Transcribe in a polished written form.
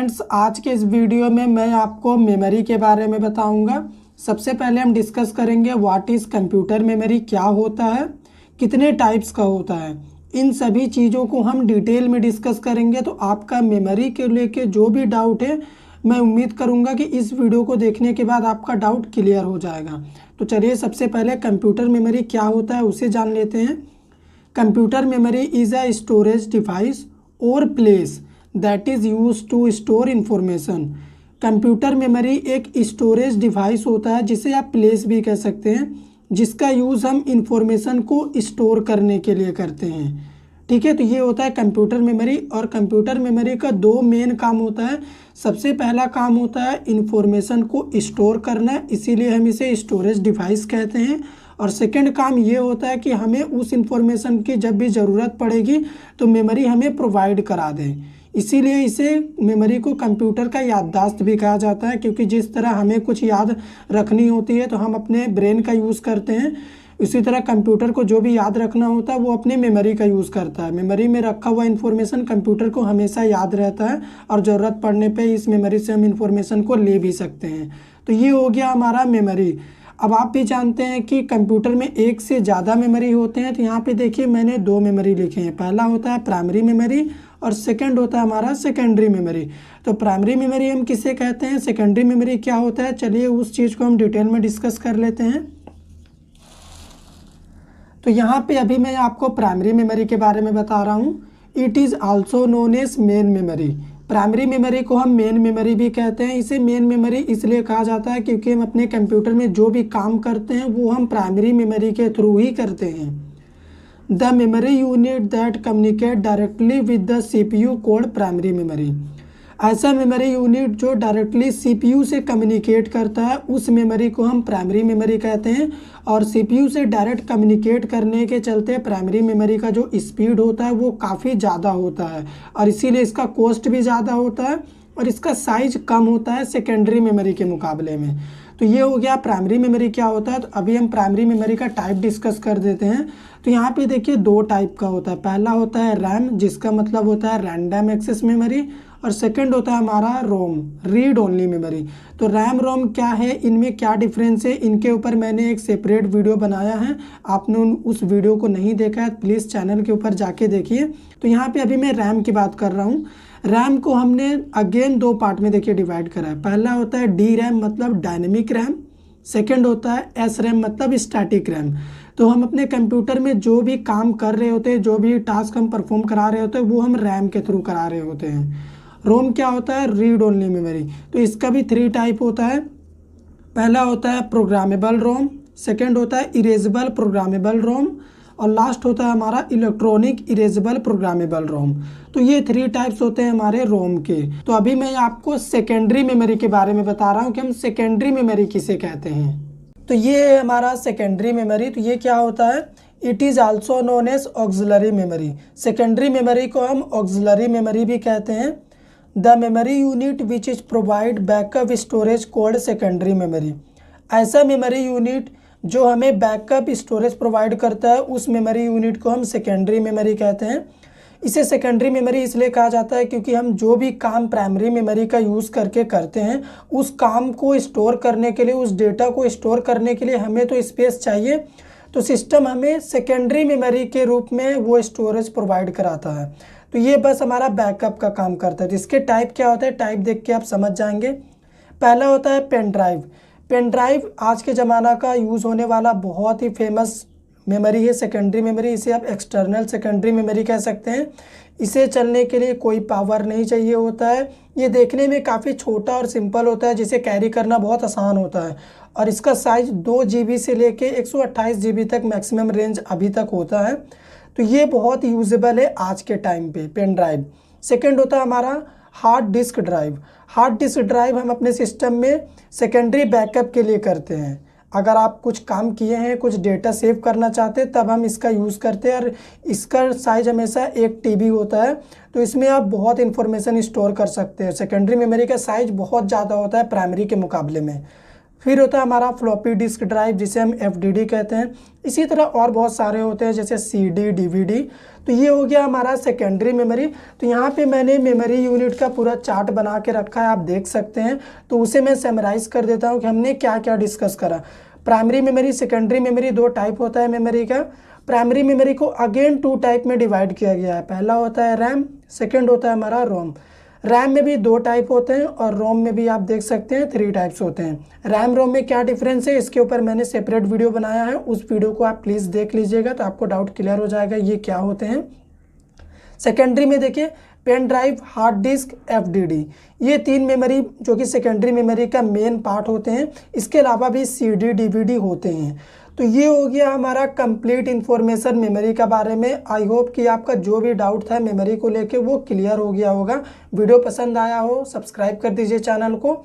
Friends, आज के इस वीडियो में मैं आपको मेमोरी के बारे में बताऊंगा। सबसे पहले हम डिस्कस करेंगे व्हाट इज़ कंप्यूटर मेमोरी, क्या होता है, कितने टाइप्स का होता है। इन सभी चीज़ों को हम डिटेल में डिस्कस करेंगे। तो आपका मेमोरी के लेके जो भी डाउट है, मैं उम्मीद करूंगा कि इस वीडियो को देखने के बाद आपका डाउट क्लियर हो जाएगा। तो चलिए सबसे पहले कंप्यूटर मेमोरी क्या होता है उसे जान लेते हैं। Computer memory is a storage device और place that is use to store information. Computer memory एक स्टोरेज डिवाइस होता है जिसे आप प्लेस भी कह सकते हैं, जिसका यूज़ हम इंफॉर्मेशन को स्टोर करने के लिए करते हैं। ठीक है, तो ये होता है कंप्यूटर मेमोरी। और कंप्यूटर मेमोरी का दो मेन काम होता है। सबसे पहला काम होता है इंफॉर्मेशन को स्टोर करना, इसीलिए हम इसे स्टोरेज डिवाइस कहते हैं। और सेकंड काम ये होता है कि हमें उस इंफॉर्मेशन की जब भी ज़रूरत पड़ेगी तो मेमोरी हमें प्रोवाइड करा दें। इसीलिए इसे मेमोरी को कंप्यूटर का याददाश्त भी कहा जाता है, क्योंकि जिस तरह हमें कुछ याद रखनी होती है तो हम अपने ब्रेन का यूज़ करते हैं, इसी तरह कंप्यूटर को जो भी याद रखना होता है वो अपने मेमोरी का यूज़ करता है। मेमोरी में रखा हुआ इन्फॉर्मेशन कंप्यूटर को हमेशा याद रहता है और ज़रूरत पड़ने पे इस मेमोरी से हम इन्फॉर्मेशन को ले भी सकते हैं। तो ये हो गया हमारा मेमोरी। अब आप भी जानते हैं कि कंप्यूटर में एक से ज़्यादा मेमोरी होते हैं। तो यहाँ पे देखिए मैंने दो मेमोरी लिखे हैं। पहला होता है प्राइमरी मेमोरी और सेकंड होता है हमारा सेकेंडरी मेमोरी। तो प्राइमरी मेमोरी हम किसे कहते हैं, सेकेंडरी मेमोरी क्या होता है, चलिए उस चीज़ को हम डिटेल में डिस्कस कर लेते हैं। तो यहाँ पे अभी मैं आपको प्राइमरी मेमोरी के बारे में बता रहा हूँ। It is also known as main memory. Primary memory को हम मेन मेमोरी भी कहते हैं। इसे मेन मेमोरी इसलिए कहा जाता है क्योंकि हम अपने कंप्यूटर में जो भी काम करते हैं वो हम प्राइमरी मेमोरी के थ्रू ही करते हैं। The memory unit that communicate directly with the CPU called primary memory. ऐसा मेमोरी यूनिट जो डायरेक्टली CPU से कम्युनिकेट करता है उस मेमोरी को हम प्राइमरी मेमोरी कहते हैं। और CPU से डायरेक्ट कम्युनिकेट करने के चलते प्राइमरी मेमोरी का जो स्पीड होता है वो काफ़ी ज़्यादा होता है और इसीलिए इसका कॉस्ट भी ज़्यादा होता है और इसका साइज कम होता है सेकेंडरी मेमोरी के मुकाबले में। तो ये हो गया प्राइमरी मेमोरी क्या होता है। तो अभी हम प्राइमरी मेमोरी का टाइप डिस्कस कर देते हैं। तो यहाँ पे देखिए दो टाइप का होता है। पहला होता है रैम, जिसका मतलब होता है रैंडम एक्सेस मेमोरी, और सेकंड होता है हमारा रोम, रीड ओनली मेमोरी। तो रैम रोम क्या है, इनमें क्या डिफरेंस है, इनके ऊपर मैंने एक सेपरेट वीडियो बनाया है। आपने उस वीडियो को नहीं देखा है प्लीज़ चैनल के ऊपर जाके देखिए। तो यहाँ पे अभी मैं रैम की बात कर रहा हूँ। रैम को हमने अगेन दो पार्ट में देखिए डिवाइड करा है। पहला होता है डी रैम मतलब डायनेमिक रैम, सेकंड होता है एस रैम मतलब स्टैटिक रैम। तो हम अपने कंप्यूटर में जो भी काम कर रहे होते हैं, जो भी टास्क हम परफॉर्म करा रहे होते हैं वो हम रैम के थ्रू करा रहे होते हैं। रोम क्या होता है, रीड ओनली मेमोरी। तो इसका भी 3 टाइप होता है। पहला होता है प्रोग्रामेबल रोम, सेकंड होता है इरेजेबल प्रोग्रामेबल रोम और लास्ट होता है हमारा इलेक्ट्रॉनिक इरेजेबल प्रोग्रामेबल रोम। तो ये 3 टाइप्स होते हैं हमारे रोम के। तो अभी मैं आपको सेकेंडरी मेमोरी के बारे में बता रहा हूँ कि हम सेकेंडरी मेमोरी किसे कहते हैं। तो ये है हमारा सेकेंडरी मेमोरी। तो ये क्या होता है, it is also known as auxiliary memory. Secondary memory को हम ऑक्सिलरी मेमोरी भी कहते हैं। The memory unit which is provide backup storage called secondary memory. ऐसा मेमोरी यूनिट जो हमें बैकअप स्टोरेज प्रोवाइड करता है उस मेमोरी यूनिट को हम सेकेंडरी मेमोरी कहते हैं। इसे सेकेंडरी मेमोरी इसलिए कहा जाता है क्योंकि हम जो भी काम प्राइमरी मेमोरी का यूज़ करके करते हैं उस काम को स्टोर करने के लिए, उस डेटा को स्टोर करने के लिए हमें तो स्पेस चाहिए। तो सिस्टम हमें सेकेंडरी मेमोरी के रूप में वो स्टोरेज प्रोवाइड कराता है। तो ये बस हमारा बैकअप का काम करता है। तो इसके टाइप क्या होता है, टाइप देख के आप समझ जाएंगे। पहला होता है पेन ड्राइव। पेन ड्राइव आज के ज़माना का यूज़ होने वाला बहुत ही फेमस मेमोरी है, सेकेंडरी मेमोरी। इसे आप एक्सटर्नल सेकेंडरी मेमोरी कह सकते हैं। इसे चलने के लिए कोई पावर नहीं चाहिए होता है। ये देखने में काफ़ी छोटा और सिंपल होता है, जिसे कैरी करना बहुत आसान होता है। और इसका साइज़ 2 GB से लेके 128 GB तक मैक्सिमम रेंज अभी तक होता है। तो ये बहुत यूजेबल है आज के टाइम पे पेन ड्राइव। सेकंड होता है हमारा hard disk drive. Hard disk drive हम अपने सिस्टम में सेकेंडरी बैकअप के लिए करते हैं। अगर आप कुछ काम किए हैं, कुछ डेटा सेव करना चाहते हैं, तब हम इसका यूज़ करते हैं। और इसका साइज़ हमेशा 1 TB होता है। तो इसमें आप बहुत इन्फॉर्मेशन स्टोर कर सकते हैं। सेकेंडरी मेमोरी का साइज़ बहुत ज़्यादा होता है प्राइमरी के मुकाबले में। फिर होता है हमारा फ्लॉपी डिस्क ड्राइव जिसे हम FDD कहते हैं। इसी तरह और बहुत सारे होते हैं जैसे CD, DVD। तो ये हो गया हमारा सेकेंडरी मेमोरी। तो यहाँ पे मैंने मेमोरी यूनिट का पूरा चार्ट बना के रखा है, आप देख सकते हैं। तो उसे मैं समराइज़ कर देता हूँ कि हमने क्या क्या डिस्कस करा। प्राइमरी मेमोरी, सेकेंडरी मेमोरी, दो टाइप होता है मेमोरी का। प्राइमरी मेमोरी को अगेन 2 टाइप में डिवाइड किया गया है। पहला होता है रैम, सेकेंड होता है हमारा रोम। रैम में भी 2 टाइप होते हैं और रोम में भी आप देख सकते हैं 3 टाइप्स होते हैं। रैम रोम में क्या डिफरेंस है, इसके ऊपर मैंने सेपरेट वीडियो बनाया है, उस वीडियो को आप प्लीज़ देख लीजिएगा तो आपको डाउट क्लियर हो जाएगा ये क्या होते हैं। सेकेंडरी में देखिए pen drive, hard disk, FDD, ये 3 मेमोरी जो कि सेकेंडरी मेमोरी का मेन पार्ट होते हैं। इसके अलावा भी CD, DVD होते हैं। तो ये हो गया हमारा कंप्लीट इन्फॉर्मेशन मेमोरी का बारे में। आई होप कि आपका जो भी डाउट था मेमोरी को लेके वो क्लियर हो गया होगा। वीडियो पसंद आया हो सब्सक्राइब कर दीजिए चैनल को।